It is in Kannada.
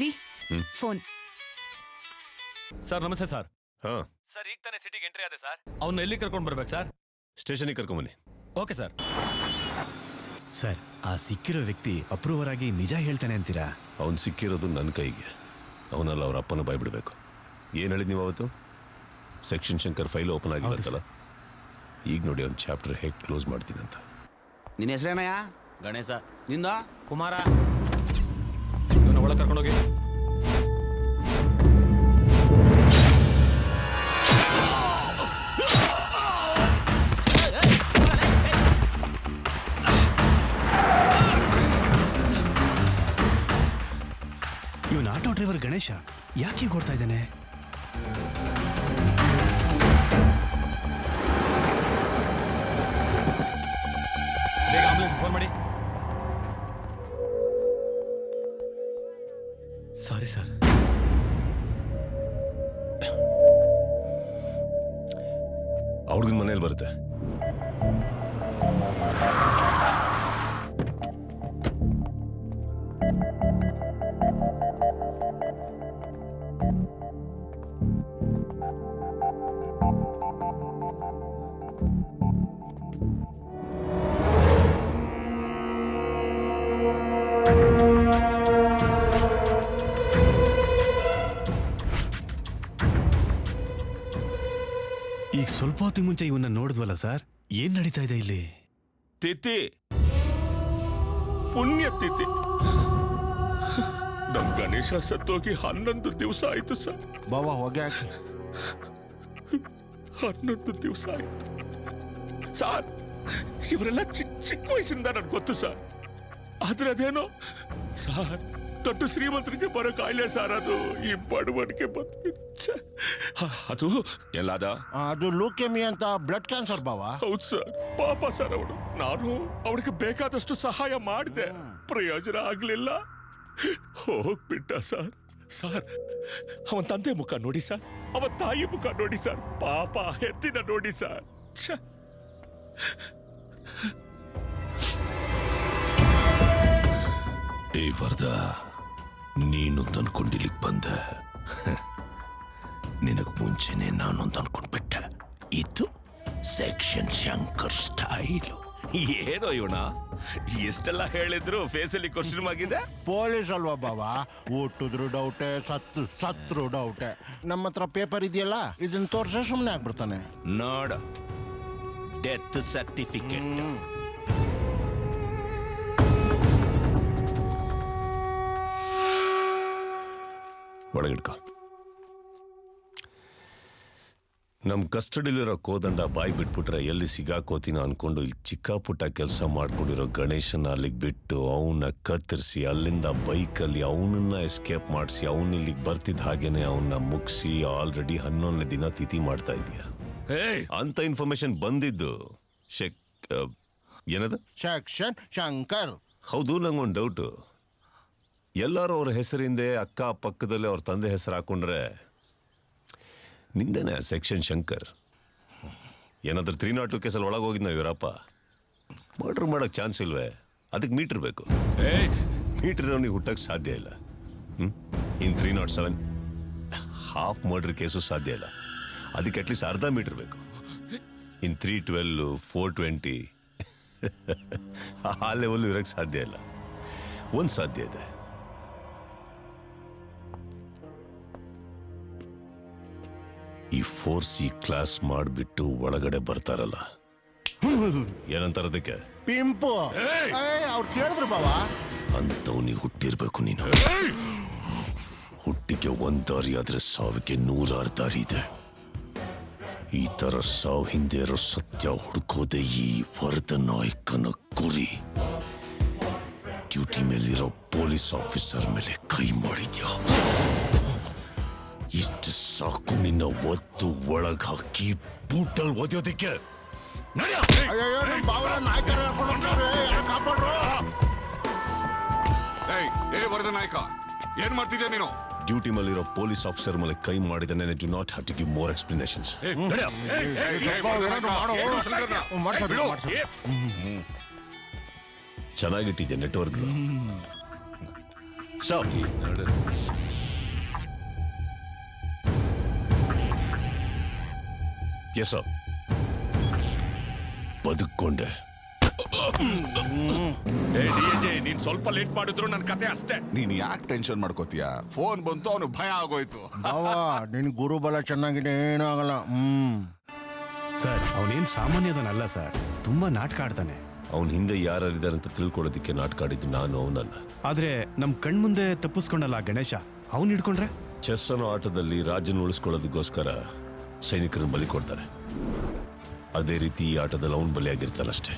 ರೀ ಫೋನ್. ಸರ್ ನಮಸ್ತೆ ಸರ್. ಹಾ ಸರ್ ಈಗ ತಾನೇ ಸಿಟಿಗೆ ಎಂಟ್ರಿ ಆದೆ ಸರ್. ಅವನ್ನ ಎಲ್ಲಿ ಕರ್ಕೊಂಡು ಬರ್ಬೇಕು ಸರ್? ಸ್ಟೇಷನ್ಗೆ ಕರ್ಕೊಂಬನ್ನಿ. Okay sir. ಸರ್, ಆ ಸಿಕ್ಕಿರೋ ವ್ಯಕ್ತಿ ಅಪ್ರೂವರ್ ಆಗಿ ನಿಜ ಹೇಳ್ತಾನೆ ಅಂತೀರಾ? ಅವ್ನು ಸಿಕ್ಕಿರೋದು ನನ್ನ ಕೈಗೆ. ಅವನಲ್ಲ ಅವ್ರ ಅಪ್ಪನ ಬಾಯ್ಬಿಡ್ಬೇಕು. ಏನು ಹೇಳಿದ್ ನೀವು ಅವತ್ತು? ಸೆಕ್ಷನ್ ಶಂಕರ್ ಫೈಲ್ ಓಪನ್ ಆಗಿರುತ್ತಲ್ಲ, ಈಗ ನೋಡಿ ಅವ್ನ ಚಾಪ್ಟರ್ ಹೇಗೆ ಕ್ಲೋಸ್ ಮಾಡ್ತೀನಿ ಅಂತ. ನಿನ್ನ ಹೆಸರೇನಯ್ಯ? ಗಣೇಶ. ನಿಂದ? ಕುಮಾರ. ಇವನ್ನ ಒಳಗೆ ಕರ್ಕೊಂಡೋಗಿ. ಇವನ್ ಆಟೋ ಡ್ರೈವರ್ ಗಣೇಶ ಯಾಕೆ ಓಡ್ತಾ ಇದ್ದಾನೆ? ಬೇಗ ಆಂಬುಲೆನ್ಸ್ ಫೋನ್ ಮಾಡಿ. Sorry sir. ಆ ಹುಡುಗನ ಮನೇಲಿ ಬರುತ್ತೆ. ಈಗ ಸ್ವಲ್ಪ ಹೊತ್ತಿಗೆ ಮುಂಚೆ ಇವನ್ನ ನೋಡಿದ್ವಲ್ಲ ಸರ್, ಏನ್ ನಡೀತಾ ಇದೆ ಇಲ್ಲಿ? ತಿಥಿ, ಪುಣ್ಯ ತಿಥಿ. ನಮ್ ಗಣೇಶ ಸತ್ತೋಗಿ 11 ದಿವಸ ಆಯ್ತು ಸರ್. ಬಾವಾ ಹೋಗ್ಯಾಕೆ 11 ದಿವಸ ಆಯ್ತು ಸರ್. ಇವರೆಲ್ಲ ಚಿಕ್ಕ ವಯಸ್ಸಿಂದ ನನ್ಗೆ ಗೊತ್ತು ಸರ್. ಆದ್ರೆ ಅದೇನೋ ಸರ್, ದೊಡ್ಡ ಶ್ರೀಮಂತರಿಗೆ ಬರೋ ಕಾಯಿಲೆ ಸರ್. ಅದು ಈ ಬಡವನಿಗೆ ಬಂದ್ಬಿಟ್ಟು ಅದು ಎಲ್ಲಾದ ಅದು ಲೂಕೆಮಿ ಅಂತ ಬ್ಲಡ್ ಕ್ಯಾನ್ಸರ್ ಬಾವಾ. ಹೌದು ಸರ್. ಪಾಪ ಸರ್ ಅವಳು. ನಾನು ಅವಳಿಗೆ ಬೇಕಾದಷ್ಟು ಸಹಾಯ ಮಾಡಿದೆ, ಪ್ರಯೋಜನ ಆಗ್ಲಿಲ್ಲ. ಹೋಗ್ಬಿಟ್ಟ ಸರ್. ಸರ್, ಅವನ ತಂದೆ ಮುಖ ನೋಡಿ ಸರ್, ಅವನ ತಾಯಿ ಮುಖ ನೋಡಿ ಸರ್, ಪಾಪ ಹೆತ್ತಿನ ನೋಡಿ ಸರ್. ಏ ವರದ, ನೀನು ಅನ್ಕೊಂಡಿಲ್ಲಿಗೆ ಬಂದೆ. ನಿನಗ್ ಮುಂಚೆನೆ ನಾನೊಂದು ಅನ್ಕೊಂಡ್ಬಿಟ್ಟೆ. ಇದು ಸೆಕ್ಷನ್ ಶಂಕರ್ ಸ್ಟೈಲು. ಏನೋ ಇವನ ಎಷ್ಟೆಲ್ಲ ಹೇಳಿದ್ರು ಫೇಸಲ್ಲಿ ಕ್ವಶನ್ ಆಗಿದೆ. ಪೊಲೀಸ್ ಅಲ್ವಾ ಬಾವಾ, ಹುಟ್ಟಿದ್ರು ಡೌಟೆ, ಸತ್ರು ಡೌಟೆ. ನಮ್ಮ ಹತ್ರ ಪೇಪರ್ ಇದೆಯಲ್ಲ, ಇದನ್ನ ತೋರ್ಸ ಸುಮ್ಮನೆ ಆಗ್ಬಿಡ್ತಾನೆ. ನೋಡ, ಡೆತ್ ಸರ್ಟಿಫಿಕೇಟ್. ಒಳಗಿಡ್ಕೊ. ನಮ್ಮ ಕಸ್ಟಡಿಲಿರೋ ಕೋದಂಡ ಬಾಯಿ ಬಿಟ್ಬಿಟ್ರೆ ಎಲ್ಲಿ ಸಿಗಾಕೋತೀನ ಅನ್ಕೊಂಡು ಇಲ್ಲಿ ಚಿಕ್ಕ ಪುಟ್ಟ ಕೆಲಸ ಮಾಡ್ಕೊಂಡಿರೋ ಗಣೇಶನ ಅಲ್ಲಿಗೆ ಬಿಟ್ಟು ಅವನ್ನ ಕತ್ತರಿಸಿ ಅಲ್ಲಿಂದ ಬೈಕಲ್ಲಿ ಅವನನ್ನ ಎಸ್ಕೇಪ್ ಮಾಡಿಸಿ ಅವನ ಇಲ್ಲಿಗೆ ಬರ್ತಿದ್ದ ಹಾಗೇನೆ ಅವನ್ನ ಮುಗಿಸಿ ಆಲ್ರೆಡಿ 11ನೇ ದಿನ ತಿಥಿ ಮಾಡ್ತಾ ಇದೀಯ ಅಂತ ಇನ್ಫಾರ್ಮೇಶನ್ ಬಂದಿದ್ದು. ಏನದು? ಸೆಕ್ಷನ್ ಶಂಕರ್. ಹೌದು, ನಂಗೊಂದು ಡೌಟು. ಎಲ್ಲರೂ ಅವ್ರ ಹೆಸರಿಂದೆ ಅಕ್ಕ ಪಕ್ಕದಲ್ಲಿ ಅವ್ರ ತಂದೆ ಹೆಸರು ಹಾಕೊಂಡ್ರೆ ನಿಂದೇನೆ ಸೆಕ್ಷನ್ ಶಂಕರ್. ಏನಾದ್ರೂ 302 ಕೇಸಲ್ಲಿ ಒಳಗೆ ಹೋಗಿದ್ ನಾವು ಇವರಪ್ಪ. ಮರ್ಡರ್ ಮಾಡೋಕ್ಕೆ ಚಾನ್ಸ್ ಇಲ್ವೇ? ಅದಕ್ಕೆ ಮೀಟರ್ ಬೇಕು. ಮೀಟರ್ ಅವನಿಗೆ ಹುಟ್ಟಕ್ಕೆ ಸಾಧ್ಯ ಇಲ್ಲ. ಇನ್ 307 ಹಾಫ್ ಮರ್ಡರ್ ಕೇಸು ಸಾಧ್ಯ ಇಲ್ಲ. ಅದಕ್ಕೆ ಅಟ್ಲೀಸ್ಟ್ ಅರ್ಧ ಮೀಟರ್ ಬೇಕು. ಇನ್ 312 420 ಆ ಲೆವೆಲ್ ಇರೋಕ್ಕೆ ಸಾಧ್ಯ ಇಲ್ಲ. ಒಂದು ಸಾಧ್ಯ ಇದೆ. ಈ 4C ಕ್ಲಾಸ್ ಮಾಡಿಬಿಟ್ಟು ಒಳಗಡೆ ಬರ್ತಾರಲ್ಲ, ಏನಂತಾರ ಅದಕ್ಕೆ? ಪಿಂಪು. ಅವ್ರು ಕೇಳಿದ್ರು ಬಾವಾ. ಅಂತವನಿಗೆ ಹುಟ್ಟಿರ್ಬೇಕು ನೀನು. ಹುಟ್ಟಿಗೆ 1 ದಾರಿ ಆದ್ರೆ ಸಾವಿಗೆ 100 ದಾರಿ ಇದೆ. ಈ ತರ ಸಾವು ಹಿಂದೆ ಇರೋ ಸತ್ಯ ಹುಡುಕೋದೆ ಈ ವರದ ನಾಯಕನ ಗುರಿ. ಡ್ಯೂಟಿ ಮೇಲಿರೋ ಪೊಲೀಸ್ ಆಫೀಸರ್ ಮೇಲೆ ಕೈ ಮಾಡಿದ್ಯಾ? ಇಷ್ಟು ಸಾಕು ನಿನ್ನ ಒತ್ತು ಒಳಗ್ ಹಾಕಿ ಬೂಟಲ್ ಓದೋದಕ್ಕೆ. ಅಯ್ಯೋ, ನಮ್ಮ ಬಾವನ ನಾಯಕರ ಕಾಪಾಡ್ರು. ವರದ ನಾಯಕ, ಏನ್ ಮಾಡ್ತಿದ್ಯಾ ನೀನು? ಡ್ಯೂಟಿ ಮೇಲಿರೋ ಪೊಲೀಸ್ ಆಫೀಸರ್ ಮೇಲೆ ಕೈ ಮಾಡಿದಾನೆ. Do not have to give more explanations. ಚೆನ್ನಾಗಿಟ್ಟಿದ್ಯಾ ನೆಟ್ವರ್ಕ್ಗಳು. ಎಸ್ ಬದುಕೊಂಡೆ. ನೀನ್ ಸ್ವಲ್ಪ ಲೇಟ್ ಮಾಡಿದ್ರು ನನ್ನ ಕತೆ ಅಷ್ಟೇ. ನೀನ್ ಯಾಕೆ ಟೆನ್ಷನ್ ಮಾಡ್ಕೋತೀಯ? ಫೋನ್ ಬಂತು, ಅವನು ಭಯ ಆಗೋಯ್ತು. ಬಾವ ನಿನ್ ಗುರುಬಲ ಚೆನ್ನಾಗಿದೆ, ಏನೂ ಆಗಲ್ಲ. ಸರ್ ಅವನೇನ್ ಸಾಮಾನ್ಯದನಲ್ಲ ಸರ್, ತುಂಬಾ ನಾಟಕ ಆಡ್ತಾನೆ. ಅವನ ಹಿಂದೆ ಯಾರಿದ್ದಾರೆ ಅಂತ ತಿಳ್ಕೊಳ್ಳೋದಕ್ಕೆ ನಾಟಕ ಆಡಿದ್ದು ನಾನು, ಅವನಲ್ಲ. ಆದ್ರೆ ನಮ್ ಕಣ್ಮುಂದೆ ತಪ್ಪಿಸ್ಕೊಂಡಲ್ಲ ಗಣೇಶ, ಅವನ್ ಹಿಡ್ಕೊಂಡ್ರೆ ಚೆಸ್ ಅನ್ನೋ ಆಟದಲ್ಲಿ ರಾಜನ ಉಳಿಸ್ಕೊಳ್ಳೋದಕ್ಕೋಸ್ಕರ ಸೈನಿಕರನ್ನ ಬಲಿ ಕೊಡ್ತಾರೆ. ಅದೇ ರೀತಿ ಈ ಆಟದಲ್ಲಿ ಅವನು ಬಲಿಯಾಗಿರ್ತಾನಷ್ಟೇ.